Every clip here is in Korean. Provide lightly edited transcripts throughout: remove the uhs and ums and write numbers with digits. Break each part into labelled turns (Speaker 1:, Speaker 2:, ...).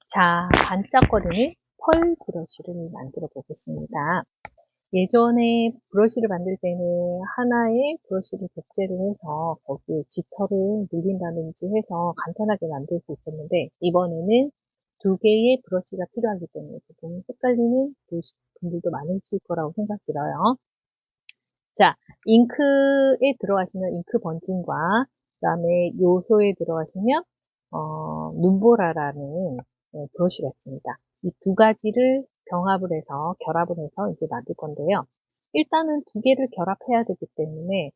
Speaker 1: 자, 반짝거리는 펄 브러쉬를 만들어 보겠습니다. 예전에 브러쉬를 만들 때는 하나의 브러쉬를 복제를 해서 거기에 짙어를 눌린다든지 해서 간단하게 만들 수 있었는데, 이번에는 두 개의 브러쉬가 필요하기 때문에 조금 헷갈리는 분들도 많으실 거라고 생각 들어요. 자, 잉크에 들어가시면 잉크 번짐과 그 다음에 요소에 들어가시면 눈보라라는 브러쉬가 있습니다. 이 두 가지를 병합을 해서 결합을 해서 이제 만들 건데요. 일단은 두 개를 결합해야 되기 때문에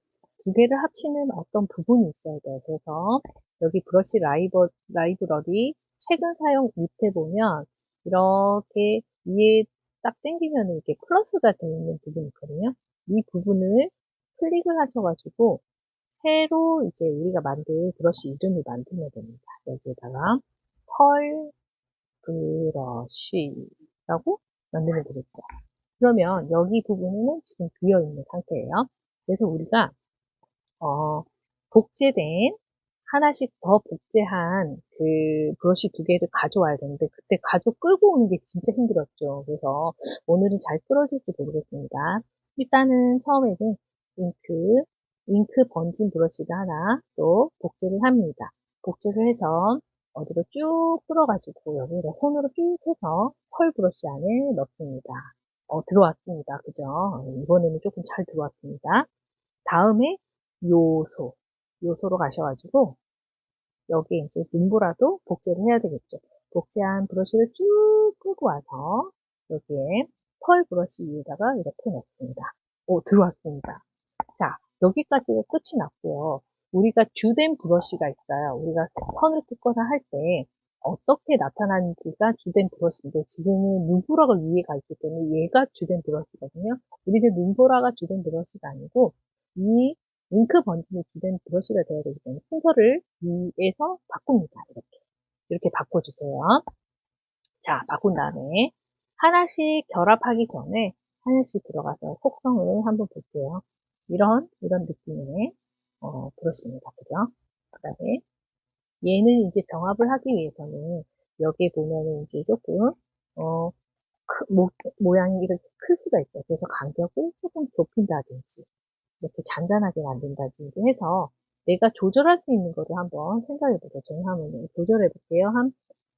Speaker 1: 두 개를 합치는 어떤 부분이 있어야 돼요. 그래서 여기 브러쉬 라이브러리 최근 사용 밑에 보면 이렇게 위에 딱 당기면 이렇게 플러스가 되어 있는 부분이 있거든요. 이 부분을 클릭을 하셔가지고 새로 이제 우리가 만들 브러쉬 이름을 만들면 됩니다. 여기에다가 펄 브러쉬라고 만들면 되겠죠. 그러면 여기 부분은 지금 비어 있는 상태예요. 그래서 우리가 복제된 하나씩 더 복제한 그 브러쉬 두 개를 가져와야 되는데 그때 끌고 오는 게 진짜 힘들었죠. 그래서 오늘은 잘 끌어질지 모르겠습니다. 일단은 처음에는 잉크, 잉크 번진 브러쉬를 하나 또 복제를 합니다. 복제를 해서 어디로 쭉 끌어가지고 여기다 손으로 쭉 해서 펄 브러쉬 안에 넣습니다. 들어왔습니다. 그죠? 이번에는 조금 잘 들어왔습니다. 다음에 요소, 요소로 가셔가지고 여기 이제 눈보라도 복제를 해야 되겠죠. 복제한 브러쉬를 쭉 끌고 와서 여기에 펄 브러쉬 위에다가 이렇게 넣습니다. 오, 들어왔습니다. 자, 여기까지가 끝이 났고요. 우리가 주된 브러쉬가 있어요. 우리가 펀을 뜯거나 할 때 어떻게 나타나는지가 주된 브러쉬인데 지금은 눈보라가 위에 가 있기 때문에 얘가 주된 브러쉬거든요. 우리는 눈보라가 주된 브러쉬가 아니고 이 잉크 번짐이 주된 브러쉬가 되어야 되기 때문에 순서를 위에서 바꿉니다. 이렇게 바꿔주세요. 자, 바꾼 다음에 하나씩 결합하기 전에 하나씩 들어가서 속성을 한번 볼게요. 이런 느낌의 브러쉬입니다. 그죠? 그 다음에 얘는 이제 병합을 하기 위해서는 여기에 보면은 이제 조금 어, 모양이 이렇게 클 수가 있어요. 그래서 간격을 조금 좁힌다든지 이렇게 잔잔하게 만든다든지 해서 내가 조절할 수 있는 거를 한번 생각해 보세요. 저는 한번 조절해 볼게요. 한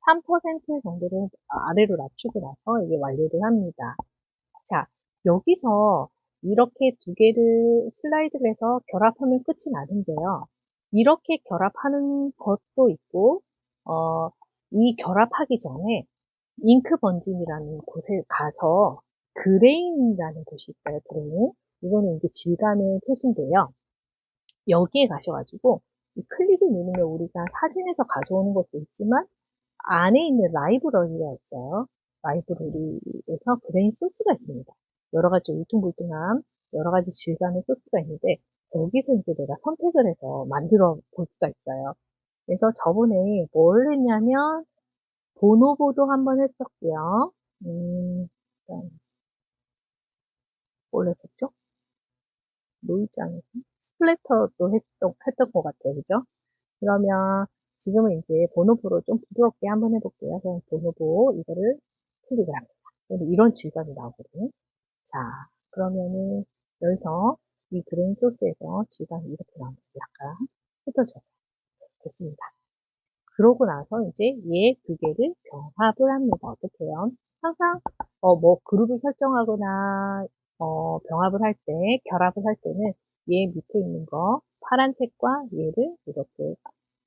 Speaker 1: 3% 정도를 아래로 낮추고 나서 이게 완료를 합니다. 자, 여기서 이렇게 두 개를 슬라이드를 해서 결합하면 끝이 나는데요. 이렇게 결합하는 것도 있고, 이 결합하기 전에 잉크 번짐이라는 곳에 가서 그레인이라는 곳이 있어요. 그레인. 이거는 이제 질감의 표시인데요. 여기에 가셔가지고 이 클릭을 누르면 우리가 사진에서 가져오는 것도 있지만 안에 있는 라이브러리가 있어요. 라이브러리에서 그레인 소스가 있습니다. 여러 가지 울퉁불퉁한 여러 가지 질감의 소스가 있는데 여기서 이제 내가 선택을 해서 만들어 볼 수가 있어요. 그래서 저번에 뭘 했냐면 보노보도 한번 했었고요. 그다음 뭘 했었죠? 노이장에서 스플래터도 했던 것 같아요. 그죠? 그러면 지금은 이제 보노보로 좀 부드럽게 한번 해볼게요. 그냥 보노보 이거를 클릭을 합니다. 이런 질감이 나오거든요. 자, 그러면은 여기서 이 그레인 소스에서 질감이 이렇게 나옵니다. 약간 흩어져서 됐습니다. 그러고 나서 이제 얘 두 개를 병합을 합니다. 어떻게 해요? 항상 뭐 그룹을 설정하거나 병합을 할 때, 결합을 할 때는 얘 밑에 있는 거 파란색과 얘를 이렇게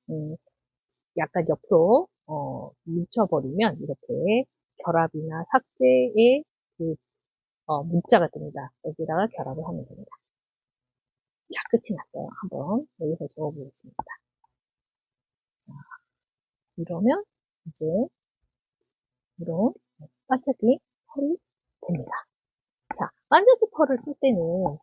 Speaker 1: 음, 약간 옆으로 뭉쳐버리면 이렇게 결합이나 삭제의 그 문자가 뜹니다. 여기다가 결합을 하면 됩니다. 자, 끝이 났어요. 한번 여기서 적어보겠습니다. 자, 이러면 이제 이런 반짝이 펄이 됩니다. 자, 반짝이 펄을 쓸 때는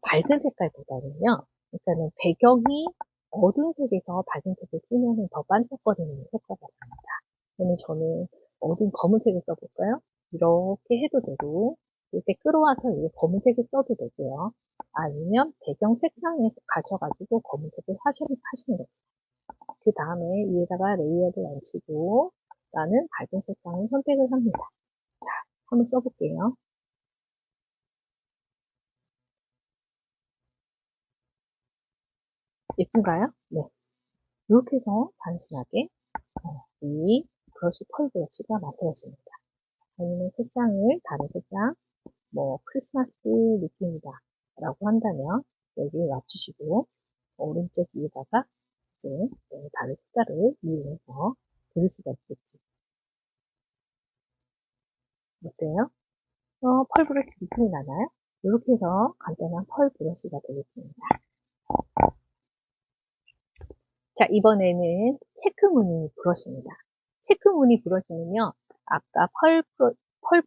Speaker 1: 밝은 색깔보다는요. 일단은 배경이 어두운 색에서 밝은 색을 쓰면 더 반짝거리는 효과가 납니다. 그러면 저는 어두운 검은색을 써볼까요? 이렇게 해도 되고 이렇게 끌어와서 이 검은색을 써도 되고요. 아니면 배경 색상에 가져가지고 검은색을 하시면 됩니다. 그 다음에 위에다가 레이어를 얹히고 나는 밝은 색상을 선택을 합니다. 자, 한번 써볼게요. 예쁜가요? 네. 이렇게 해서 단순하게 이 브러쉬 펄 브러쉬가 만들어집니다. 아니면 색상을 다른 색상, 뭐 크리스마스 느낌이다 라고 한다면 여기에 맞추시고 오른쪽 위에다가 이제 다른 색깔을 이용해서 그릴 수가 있겠죠. 어때요? 펄 브러쉬 느낌이 나나요? 이렇게 해서 간단한 펄 브러쉬가 되겠습니다. 자, 이번에는 체크 무늬 브러쉬입니다. 체크 무늬 브러쉬는요, 아까 펄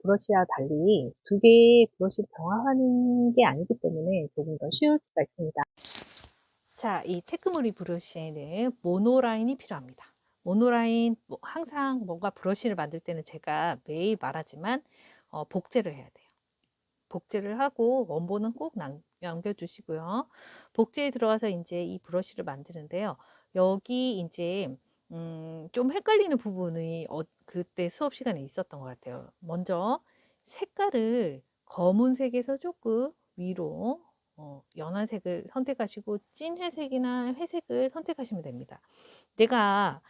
Speaker 1: 브러쉬와 달리 두 개의 브러쉬를 병합하는 게 아니기 때문에 조금 더 쉬울 수가 있습니다. 자, 이 체크 무늬 브러쉬에는 모노라인이 필요합니다. 모노라인, 항상 뭔가 브러쉬를 만들 때는 제가 매일 말하지만, 복제를 해야 돼요. 복제를 하고 원본은 꼭 남겨주시고요. 복제에 들어가서 이제 이 브러쉬를 만드는데요. 여기 이제 좀 헷갈리는 부분이 그때 수업 시간에 있었던 것 같아요. 먼저 색깔을 검은색에서 조금 위로 연한 색을 선택하시고 찐 회색이나 회색을 선택하시면 됩니다. 내가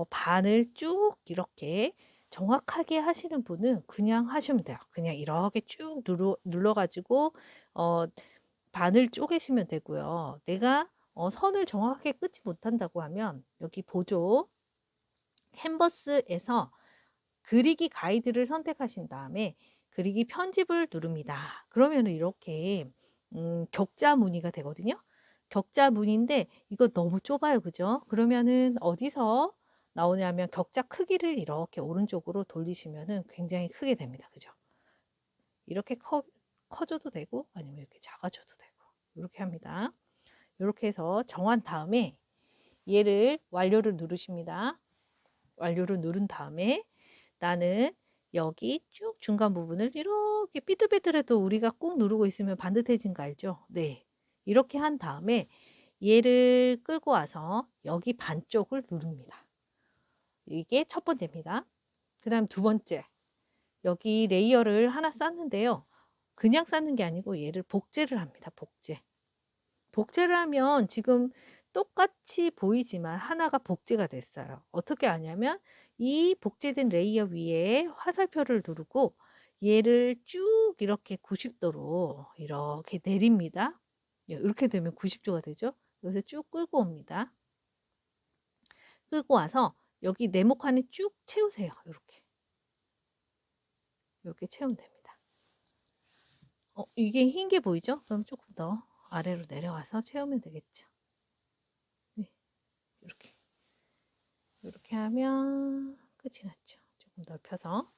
Speaker 1: 반을 쭉 이렇게 정확하게 하시는 분은 그냥 하시면 돼요. 그냥 이렇게 쭉 눌러가지고 반을 쪼개시면 되고요. 내가 선을 정확하게 끊지 못한다고 하면 여기 보조 캔버스에서 그리기 가이드를 선택하신 다음에 그리기 편집을 누릅니다. 그러면 이렇게 격자 무늬가 되거든요. 격자 무늬인데 이거 너무 좁아요. 그죠? 그러면은 어디서 나오냐면 격자 크기를 이렇게 오른쪽으로 돌리시면은 굉장히 크게 됩니다. 그죠? 이렇게 커져도 되고 아니면 이렇게 작아져도 되고 이렇게 합니다. 이렇게 해서 정한 다음에 얘를 완료를 누르십니다. 완료를 누른 다음에 나는 여기 쭉 중간 부분을 이렇게 삐뚤빼뚤해도 우리가 꾹 누르고 있으면 반듯해진 거 알죠? 네. 이렇게 한 다음에 얘를 끌고 와서 여기 반쪽을 누릅니다. 이게 첫 번째입니다. 그 다음 두 번째. 여기 레이어를 하나 쌓는데요. 그냥 쌓는 게 아니고 얘를 복제를 합니다. 복제. 복제를 하면 지금 똑같이 보이지만 하나가 복제가 됐어요. 어떻게 하냐면 이 복제된 레이어 위에 화살표를 누르고 얘를 쭉 이렇게 90도로 이렇게 내립니다. 이렇게 되면 90도가 되죠. 여기서 쭉 끌고 옵니다. 끌고 와서 여기 네모칸에 쭉 채우세요. 이렇게 채우면 됩니다. 이게 흰 게 보이죠? 그럼 조금 더 아래로 내려와서 채우면 되겠죠. 네, 이렇게 하면 끝이 났죠. 조금 넓혀서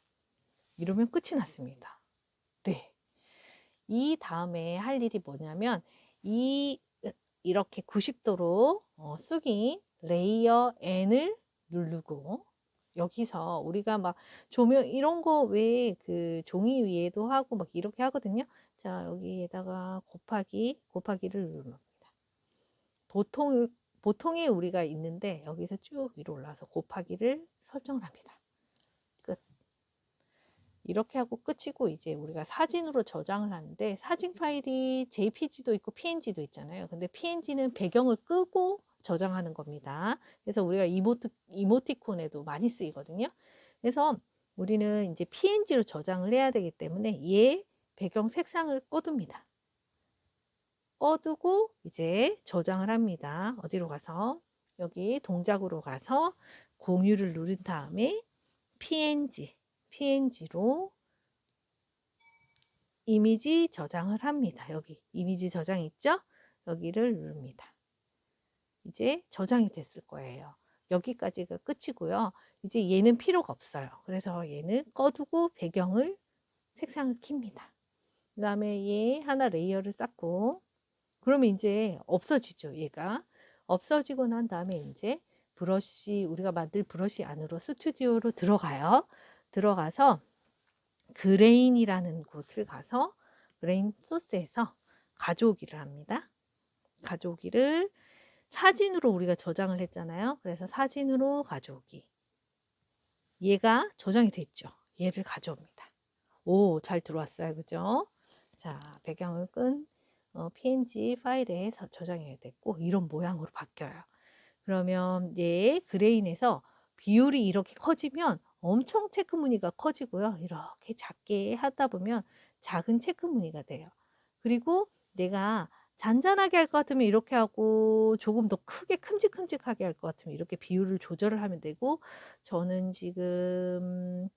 Speaker 1: 이러면 끝이 났습니다. 네. 이 다음에 할 일이 뭐냐면 이렇게 90도로 숙인 레이어 N을 누르고 여기서 우리가 막 조명 이런 거 왜 그 종이 위에도 하고 막 이렇게 하거든요. 자, 여기에다가 곱하기를 누릅니다. 보통에 우리가 있는데 여기서 쭉 위로 올라와서 곱하기를 설정을 합니다. 끝. 이렇게 하고 끝이고 이제 우리가 사진으로 저장을 하는데 사진 파일이 JPG도 있고 PNG도 있잖아요. 근데 PNG는 배경을 끄고 저장하는 겁니다. 그래서 우리가 이모티콘에도 많이 쓰이거든요. 그래서 우리는 이제 PNG로 저장을 해야 되기 때문에 얘 배경 색상을 꺼둡니다. 꺼두고 이제 저장을 합니다. 어디로 가서 여기 동작으로 가서 공유를 누른 다음에 PNG로 이미지 저장을 합니다. 여기 이미지 저장 있죠? 여기를 누릅니다. 이제 저장이 됐을 거예요. 여기까지가 끝이고요. 이제 얘는 필요가 없어요. 그래서 얘는 꺼두고 배경을 색상을 킵니다. 그 다음에 얘 하나 레이어를 쌓고 그러면 이제 없어지죠. 얘가 없어지고 난 다음에 이제 우리가 만들 브러쉬 안으로 스튜디오로 들어가요. 들어가서 그레인이라는 곳을 가서 그레인 소스에서 가져오기를 합니다. 가져오기를 사진으로 우리가 저장을 했잖아요. 그래서 사진으로 가져오기. 얘가 저장이 돼 있죠. 얘를 가져옵니다. 오, 잘 들어왔어요. 그죠? 자, 배경을 끈 PNG 파일에 저장이 됐고 이런 모양으로 바뀌어요. 그러면 얘 그레인에서 비율이 이렇게 커지면 엄청 체크 무늬가 커지고요. 이렇게 작게 하다 보면 작은 체크 무늬가 돼요. 그리고 내가 잔잔하게 할 것 같으면 이렇게 하고 조금 더 크게 큼직큼직하게 할 것 같으면 이렇게 비율을 조절을 하면 되고 저는 지금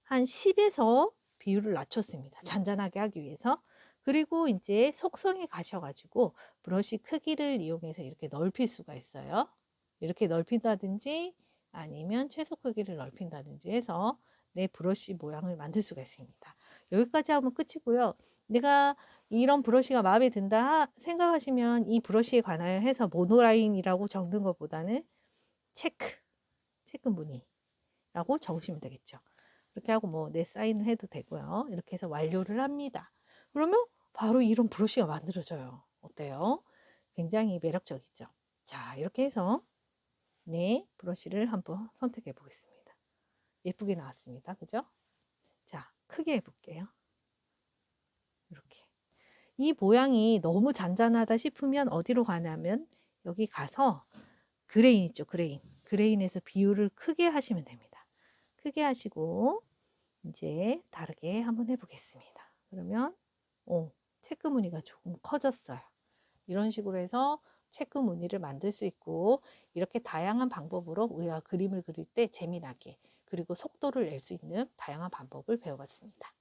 Speaker 1: 한 10에서 비율을 낮췄습니다. 잔잔하게 하기 위해서. 그리고 이제 속성에 가셔가지고 브러쉬 크기를 이용해서 이렇게 넓힐 수가 있어요. 이렇게 넓힌다든지 아니면 최소 크기를 넓힌다든지 해서 내 브러쉬 모양을 만들 수가 있습니다. 여기까지 하면 끝이고요. 내가 이런 브러쉬가 마음에 든다 생각하시면 이 브러쉬에 관하여해서 모노라인이라고 적는 것보다는 체크 무늬라고 적으시면 되겠죠. 이렇게 하고 뭐 내 사인을 해도 되고요. 이렇게 해서 완료를 합니다. 그러면 바로 이런 브러쉬가 만들어져요. 어때요? 굉장히 매력적이죠. 자, 이렇게 해서 네, 브러쉬를 한번 선택해 보겠습니다. 예쁘게 나왔습니다. 그죠? 자, 크게 해볼게요. 이렇게. 이 모양이 너무 잔잔하다 싶으면 어디로 가냐면 여기 가서 그레인 있죠, 그레인. 그레인에서 비율을 크게 하시면 됩니다. 크게 하시고 이제 다르게 한번 해보겠습니다. 그러면 체크 무늬가 조금 커졌어요. 이런 식으로 해서 체크 무늬를 만들 수 있고 이렇게 다양한 방법으로 우리가 그림을 그릴 때 재미나게 그리고 속도를 낼 수 있는 다양한 방법을 배워봤습니다.